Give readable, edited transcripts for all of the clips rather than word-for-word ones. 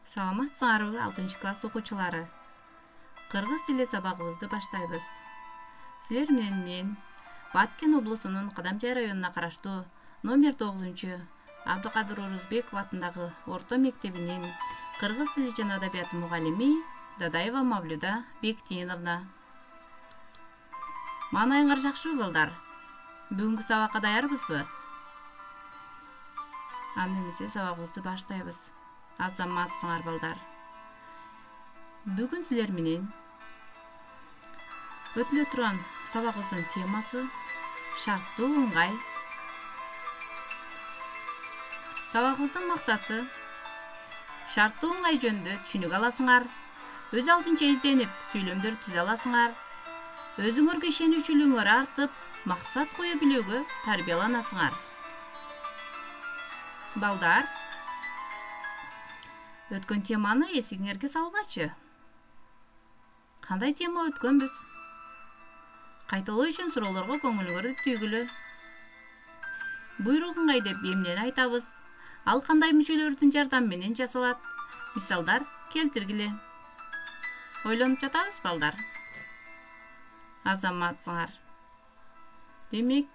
Саламатсыңарбы 6-класс окуучулары. Кыргыз тили сабагыбызды баштайбыз. Силер менен мен Баткен облусунун Кадамжай районуна караштуу номер 9 Абдыкадыр Орузбеков атындагы орто мектебинин кыргыз тили жана адабияты мугалими Дадаева Мавлюда Бектиновна. Маанайыңар жакшыбы балдар? Бүгүнкү сабакка даярбызбы? Анда эмесе сабагыбызды баштайбыз. Азаматсыңар балдар. Бүгүн силер менен өтүлө турган сабагыбыздын темасы шарттуу ыңгай. Сабагыбыздын максаты шарттуу ыңгай жөнүндө түшүнүк аласыңар, өз алдынча изденип сүйлөмдөр түзө аласыңар, өзүңөргө ишеничүлүгүңөр артып, максат кое билүүгө тарбияланасыңар. Балдар, өткөн теманы эсиңерге салгачы. Кандай тема өткөнбүз? Кайталоо үчүн суроолорго көңүлүңөрдү түйгүлө. Буйрук ыңгай деп эмнени айтабыз? Ал кандай мүчөлөрдүн жардамы менен жасалат? Мисалдар келтиргиле. Ойлонуп жатабыз балдар. Азаматсыңар. Демек,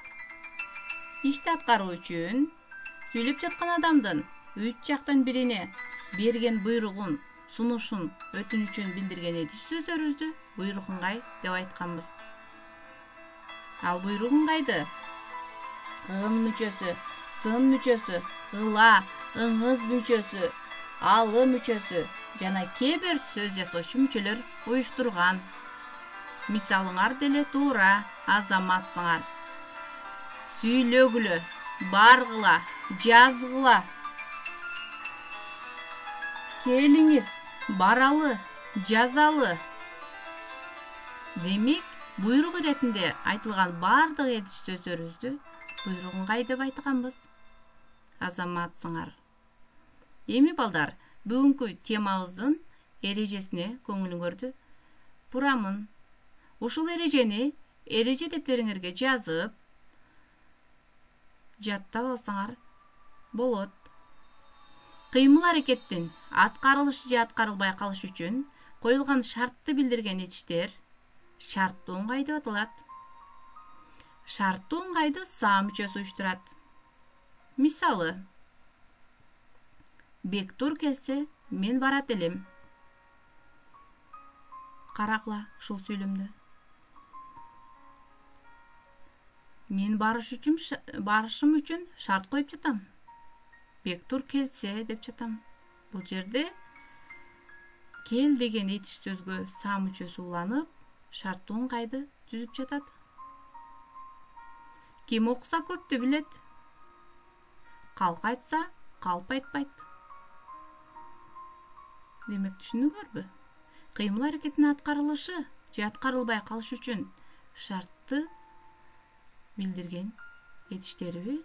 ишти аткаруу үчүн сүйлөп жаткан адамдын үч жактан бирине берген буйругун, сунушун, өтүнүчүн билдирген этиш сөздөрүбүздү буйрук ыңгай деп айтканбыз. Ал буйрук ыңгайды ын мүчөсү, сын мүчөсү, ыла, ыңыз мүчөсү, алы мүчөсү жана кээ бир сөз жасоочу мүчөлөр уюштурган. Мисалыңар деле туура, азаматсыңар. Сүйлөгүлө, баргыла, жазгыла. Келиңиз, баралы, жазалы. Демек, буйрук иретинде айтылган бардык этиш сөздөрүбүздү буйрук ыңгай деп айтканбыз. Азаматсыңар. Эми балдар, бүгүнкү темабыздын эрежесине көңүлүңөрдү бурамын. Ушул эрежени эреже дептериңерге жазып, жаттап алсаңар болот. Кыймыл аракеттин аткарылышы же аткарылбай калышы үчүн коюлган шартты билдирген этиштер шарттуу ыңгай деп аталат. Шарттуу ыңгайды са мүчөсү уюштурат. Мисалы, Бектур келсе, мен барат элем. Карагыла ушул сүйлөмдү. Мен барышым үчүн шарт коюп жатам. Бектур келсе деп жатам. Бул жерде кел деген этиш сөзгө са мүчөсү уланып, шарттуу ыңгайды түзүп жатат. Ким окуса көптү билет. Калк айтса, калп айтпайт. Демек түшүндүңөрбү? Кыймыл аракеттин аткарылышы же аткарылбай калышы үчүн шартты билдирген этиштерибиз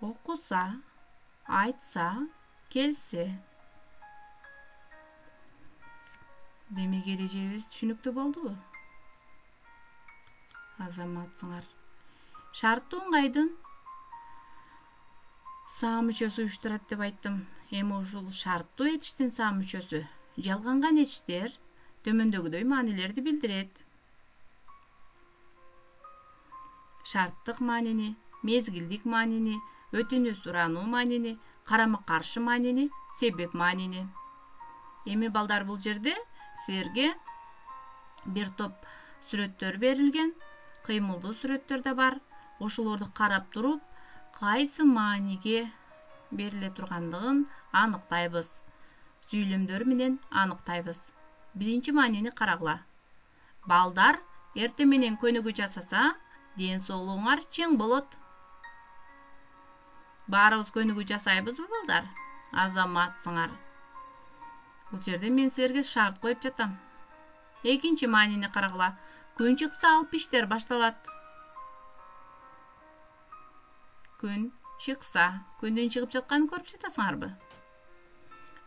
окуса, айтса, келсе. Демек эрежебиз түшүнүктүү болдубу? Азаматсыңар. Шарттуу ыңгайдын са мүчөсү уюштурат деп айттым. Эми ушул шарттуу этиштин са мүчөсү жалганган этиштер төмөндөгүдөй маанилерди билдирет. Шарттык маанини, мезгилдик маанини, өтүнүү сурануу маанини, карама-каршы маанини, себеп маанини. Эми балдар, бул жерде силерге бир топ сүрөттөр берилген, кыймылдуу сүрөттөр да бар. Ошолорду карап туруп, кайсы мааниге бериле тургандыгын аныктайбыз. Сүйлөмдөр менен аныктайбыз. Биринчи маанини карагыла. Балдар, эртең менен көнүгүү жасаса, ден соолугуңар чың болот. Баарыбыз көнүгүү жасайбызбы балдар? Азаматсыңар. Бул жерде мен силерге шарт коюп жатам. Экинчи маанини карагыла. Күн чыкса алып иштер башталат. Күн чыкса, күндүн чыгып жатканын көрүп жатасыңарбы?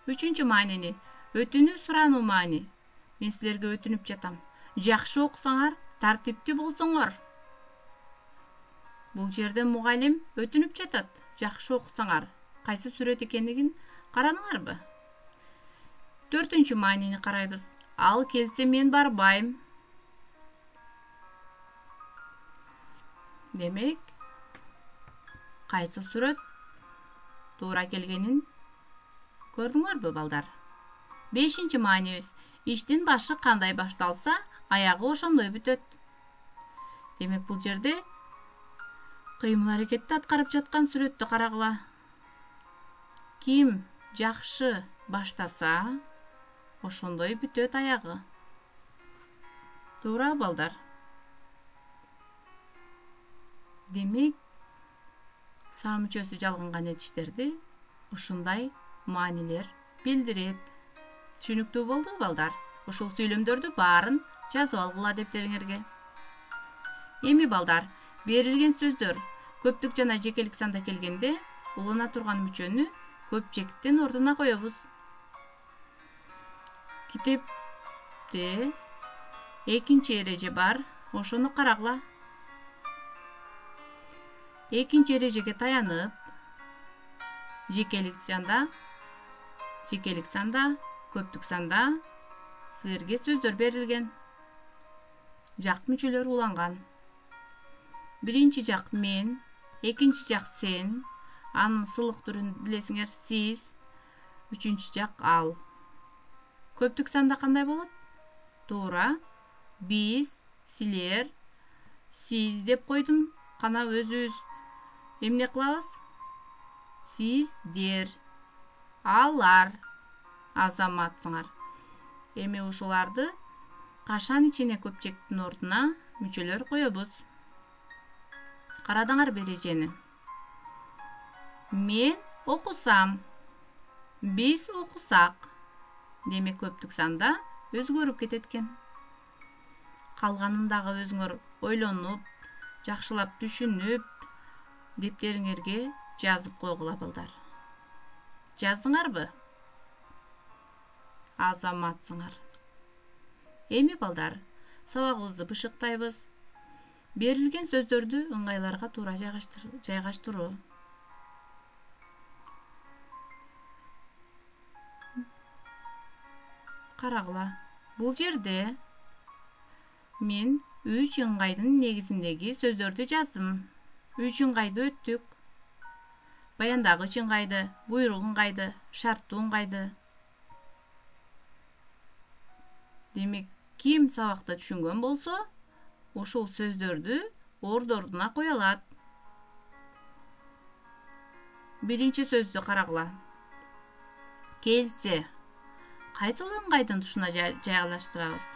Үчүнчү маанини өтүнүү сурануу маани. Мен силерге өтүнүп жатам. Жакшы окусаңар, тартиптүү болсоңор. Бул жерде мугалим өтүнүп жатат. Жакшы окусаңар, кайсы сүрөт экендигин карадыңарбы? 4 маанини карайбыз. Ал келсе мен барбайм. Демек, кайсы сүрөт туура келгенин көрдүңөрбү, балдар? 5 маанибиз. Иштин башы кандай башталса, аягы ошондой бүтөт. Демек, бул жерде кыймыл аракетти аткарып жаткан сүрөттү карагыла. Ким жакшы баштаса, ошондой бүтөт аягы. Туура, балдар? Демек, саа мүчөсү жалганган этиштерди ушундай маанилер билдирет. Түшүнүктүү болду, балдар? Ушул сүйлөмдөрдү баарын жазып алгыла дептериңерге. Эми, балдар, берилген сөздөр көптүк жана жекелик санда келгенде улана турган мүчөнү көпчектин ордуна коебуз. Китепте экинчи эреже бар, ошону карагыла. Экинчи эрежеге таянып, жекелик санда, көптүк санда силерге сөздөр берилген. Жак мүчөлөр уланган. Биринчи жак мен, экинчи жак сен, анын сылык түрүн билесиңер, сиз, үчүнчү жак ал. Көптүк санда кандай болот? Туура, биз, силер, сиз деп койдум, кана өзүбүз эмне кылабыз? Сиздер, алар, азаматсыңар. Эми ушуларды кашан ичине көпчектин ордуна мүчөлөр коебуз. Карадыңар бережени. Мен окусам, биз окусак. Демек, көптүк санда өзгөрүп кетет экен. Калганын дагы өзүңөр ойлонуп, жакшылап түшүнүп, дептериңерге жазып койгула, балдар. Жаздыңарбы? Азаматсыңар. Эми, балдар, сабагыбызды бышыктайбыз. Берилген сөздөрдү ыңгайларга туура жайгаштыруу. Карагыла. Бул жерде мен 3 ыңгайдын негизиндеги сөздөрдү жаздым. 3 ыңгайды өттүк. Баяндагыч ыңгайды, буйрук ыңгайды, шарттуу ыңгайды. Демек, ким сабакта түшүнгөн болсо, ушул сөздөрдү ордуна кое алат. Биринчи сөздү карагыла. Келсе, кайсыл ыңгайдын тушуна жайлаштырабыз?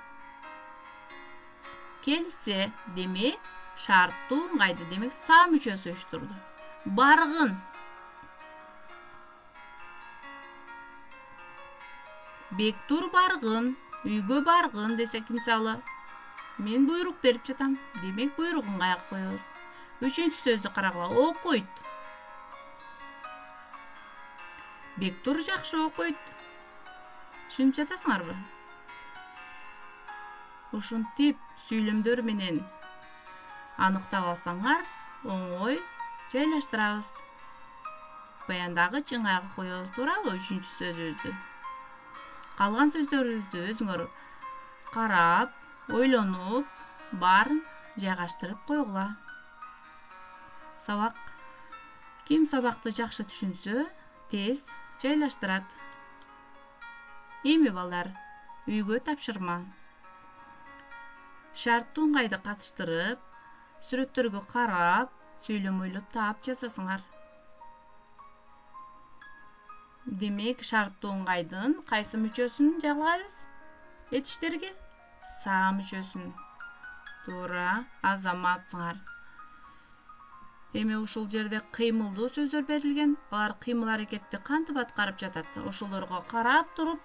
Келсе, демек, шарттуу ыңгайды, демек, саа мүчөсү уюштурду. Баргын. Бектур баргын, үйгө баргын десек, мисалы, мен буйрук берип жатам. Демек, буйрук ыңгайга коебуз. Үчүнчү сөздү карагыла. Окуйт. Бектур жакшы окуйт. Түшүнүп жатасыңарбы? Ушинтип сүйлөмдөр менен аныктап алсаңар, оңой жайлаштырабыз. Баяндагыч ыңгайга коебуз, туурабы, үчүнчү сөзүбүздү. Калган сөздөрүбүздү өзүңөр карап, ойлонуп, баарын жайгаштырып койгула. Сабак. Ким сабакты жакшы түшүнсө, тез жайлаштырат. Эми, балдар, үйгө тапшырма. Шарттуу ыңгайды катыштырып, сүрөттөргө карап, сүйлөм ойлоп таап жасасыңар. Демек, шарттуу ыңгайдын кайсы мүчөсүн жалгайбыз? Этиштерге саа мүчөсүн. Туура, азаматсыңар. Эми ушул жерде кыймылдуу сөздөр берилген. Алар кыймыл аракетти кантип аткарып жатат? Ошолорго карап туруп,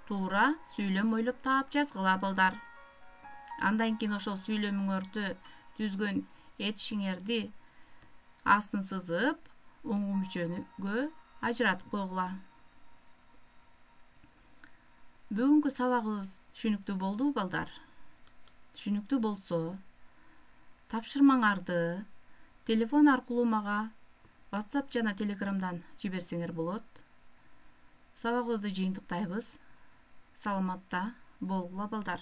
туура сүйлөм ойлоп таап жазгыла, балдар. Андан кийин ошол сүйлөмүңөрдү түзгөн этишиңерди астын сызып, оң мүчөгө ажыратып койгула. Бүгүнкү сабагыбыз түшүнүктүү болду, балдар? Түшүнүктүү болсо, тапшырмаңарды телефон аркылуу мага WhatsApp жана Telegramдан жиберсеңер болот. Сабагыбызды жыйынтыктайбыз. Саламатта болгула балдар.